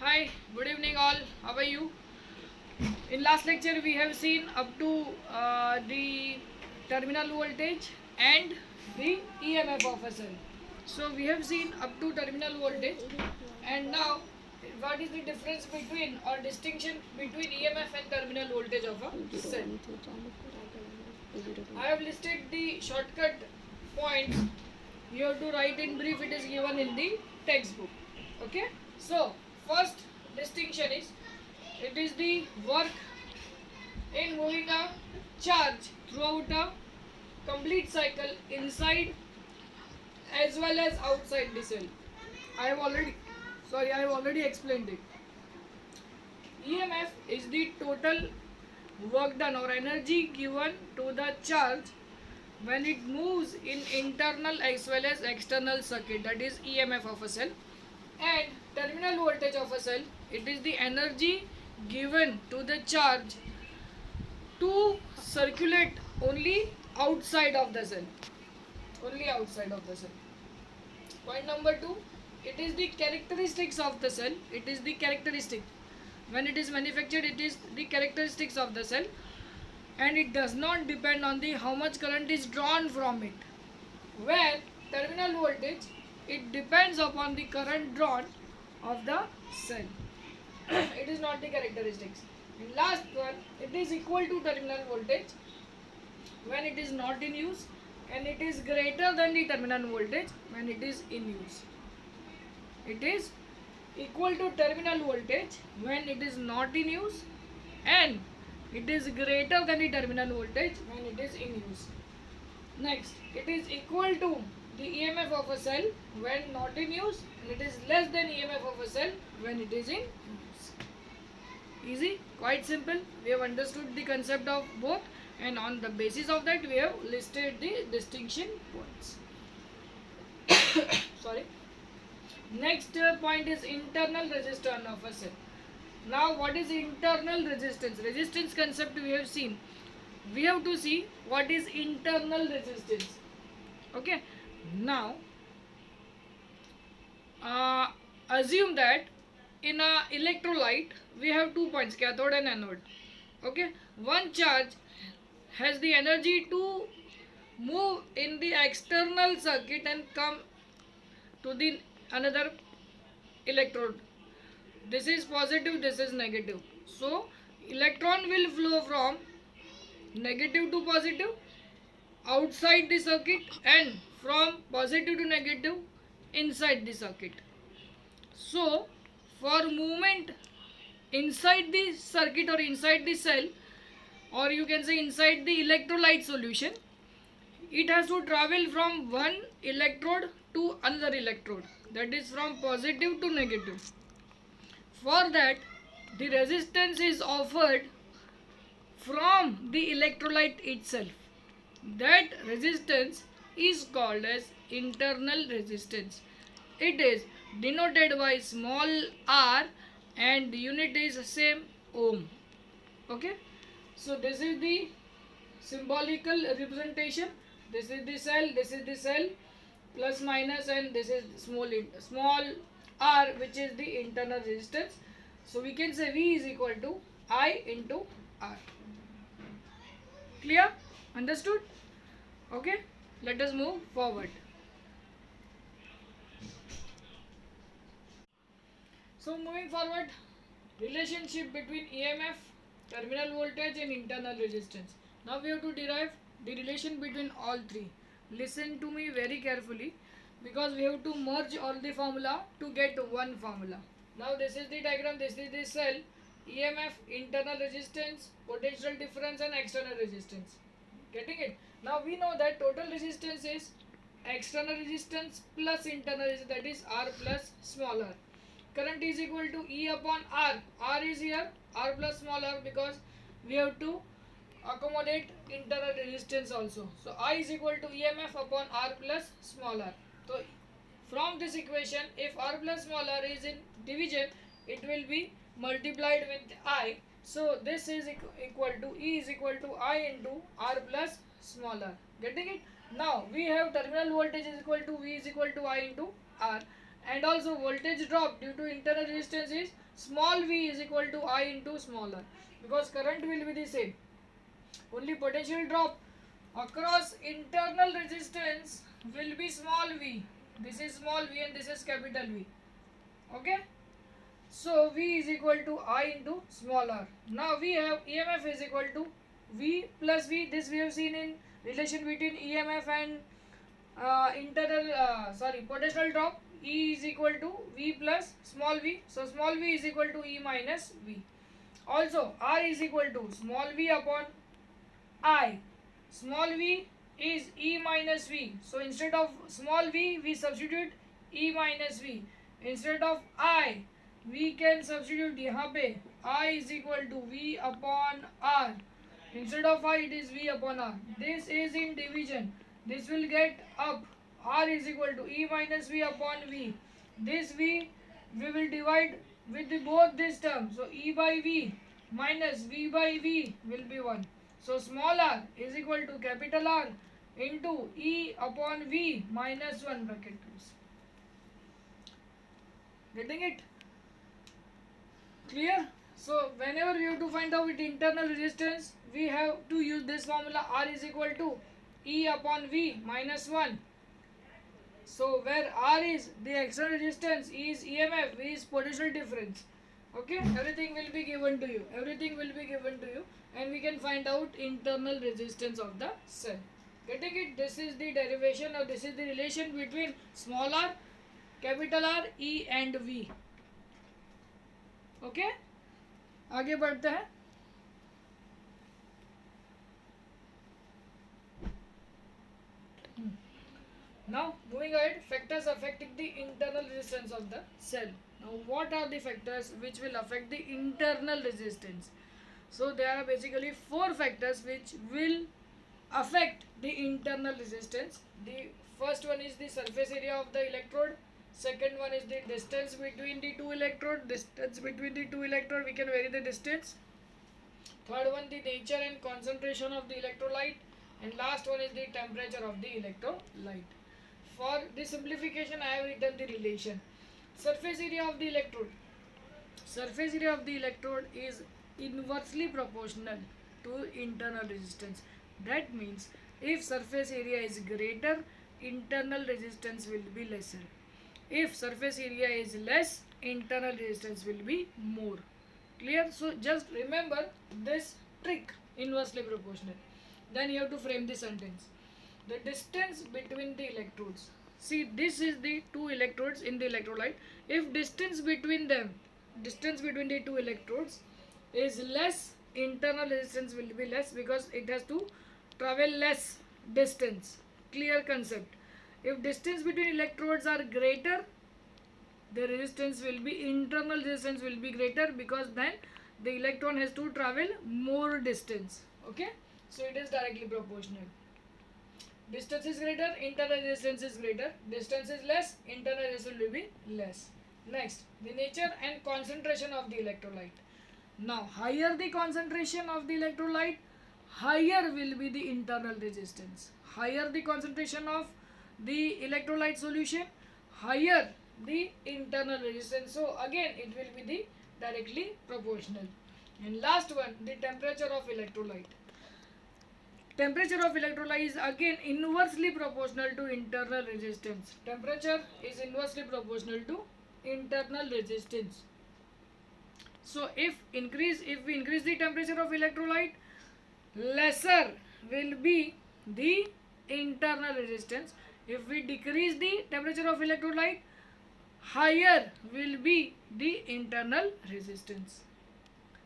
Hi, good evening all. How are you? In last lecture we have seen up to the terminal voltage and the EMF of a cell. So we have seen up to terminal voltage, and now what is the difference between or distinction between EMF and terminal voltage of a cell? I have listed the shortcut points. You have to write in brief. It is given in the textbook. Okay. So first distinction is it is the work in moving a charge throughout a complete cycle inside as well as outside the cell. I have already explained it. EMF is the total work done or energy given to the charge when it moves in internal as well as external circuit, that is EMF of a cell. And terminal voltage of a cell, it is the energy given to the charge to circulate only outside of the cell. Only outside of the cell. Point number 2, it is the characteristics of the cell. It is the characteristic. When it is manufactured, it is the characteristics of the cell, and it does not depend on the how much current is drawn from it. Where terminal voltage, it depends upon the current drawn of the cell. It is not the characteristics. And last one, it is equal to terminal voltage when it is not in use, and it is greater than the terminal voltage when it is in use. It is equal to terminal voltage when it is not in use, and it is greater than the terminal voltage when it is in use. Next, it is equal to the EMF of a cell when not in use, and it is less than EMF of a cell when it is in use. Easy, quite simple. We have understood the concept of both, and on the basis of that we have listed the distinction points. Sorry. Next point is internal resistance of a cell. Now what is internal resistance? Resistance concept we have seen. We have to see what is internal resistance. Okay. Now assume that in a electrolyte we have 2 points, cathode and anode. Okay. One charge has the energy to move in the external circuit and come to the another electrode. This is positive, this is negative. So electron will flow from negative to positive outside the circuit, and from positive to negative inside the circuit. So for movement inside the circuit or inside the cell, or you can say inside the electrolyte solution, it has to travel from one electrode to another electrode, that is from positive to negative. For that, the resistance is offered from the electrolyte itself. That resistance is called as internal resistance. It is denoted by small r, and the unit is same ohm. Okay. So this is the symbolical representation. This is the cell, plus minus, and this is small r, which is the internal resistance. So we can say V is equal to I into R. Clear? Understood? Okay. Let us move forward. So moving forward, relationship between EMF, terminal voltage and internal resistance. Now we have to derive the relation between all three. Listen to me very carefully, because we have to merge all the formula to get one formula. Now this is the diagram, this is the cell, EMF, internal resistance, potential difference and external resistance. Getting it? Now we know that total resistance is external resistance plus internal resistance, that is R plus small r. Current is equal to E upon R. R is here, R plus small r, because we have to accommodate internal resistance also. So I is equal to EMF upon R plus small r. So from this equation, if R plus small r is in division, it will be multiplied with I. So this is equal to E is equal to I into R plus small r. Getting it? Now we have terminal voltage is equal to V is equal to I into R, and also voltage drop due to internal resistance is small v is equal to I into small r, because current will be the same. Only potential drop across internal resistance will be small v. This is small v and this is capital V. Okay. So V is equal to I into small r. Now we have EMF is equal to V plus V. This we have seen in relation between EMF and potential drop. E is equal to V plus small v. So small v is equal to E minus V. Also R is equal to small v upon I. Small v is E minus V. So instead of small v, we substitute E minus V. Instead of I, we can substitute यहाँ पे I is equal to V upon R. Instead of I, it is V upon R. This is in division. This will get up. R is equal to E minus V upon V. This V, we will divide with both this term. So E by V minus V by V will be 1. So small r is equal to capital R into E upon V minus 1 bracket close. Getting it? Clear? So whenever we have to find out internal resistance, we have to use this formula. R is equal to E upon V minus 1. So where R is the external resistance, E is EMF, V is potential difference. Okay, everything will be given to you. Everything will be given to you, and we can find out internal resistance of the cell. Getting it? This is the derivation, or this is the relation between small r, capital R, E and V. Okay, आगे बढ़ते हैं. Now moving ahead, factors affecting the internal resistance of the cell. Now what are the factors which will affect the internal resistance? So there are basically 4 factors which will affect the internal resistance. The first one is the surface area of the electrode. Second one is the distance between the two electrodes. Distance between the two electrodes, we can vary the distance. Third one, the nature and concentration of the electrolyte. And last one is the temperature of the electrolyte. For the simplification, I have written the relation. Surface area of the electrode. Surface area of the electrode is inversely proportional to internal resistance. That means if surface area is greater, internal resistance will be lesser. If surface area is less, internal resistance will be more. Clear? So just remember this trick, inversely proportional. Then you have to frame the sentence. The distance between the electrodes. See, this is the two electrodes in the electrolyte. If distance between them, distance between the two electrodes is less, internal resistance will be less because it has to travel less distance. Clear concept. If distance between electrodes are greater, the resistance will be, internal resistance will be greater, because then the electron has to travel more distance. Okay, so it is directly proportional. Distance is greater, internal resistance is greater. Distance is less, internal resistance will be less. Next, the nature and concentration of the electrolyte. Now, higher the concentration of the electrolyte, higher will be the internal resistance. Higher the concentration of the electrolyte solution, higher the internal resistance. So again, it will be the directly proportional. And last one, the temperature of electrolyte. Temperature of electrolyte is again inversely proportional to internal resistance. Temperature is inversely proportional to internal resistance. So if we increase the temperature of electrolyte, lesser will be the internal resistance. If we decrease the temperature of electrolyte, higher will be the internal resistance.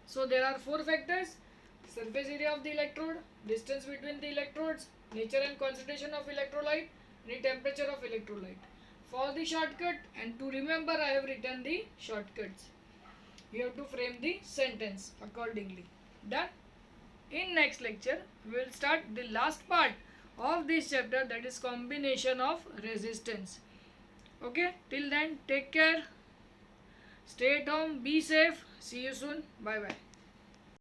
So there are 4 factors: surface area of the electrode, distance between the electrodes, nature and concentration of electrolyte, the temperature of electrolyte. For the shortcut and to remember, I have written the shortcuts. You have to frame the sentence accordingly. Done? In next lecture, we will start the last part of this chapter, that is combination of resistance. Okay, till then, take care, stay at home, be safe, see you soon, bye bye.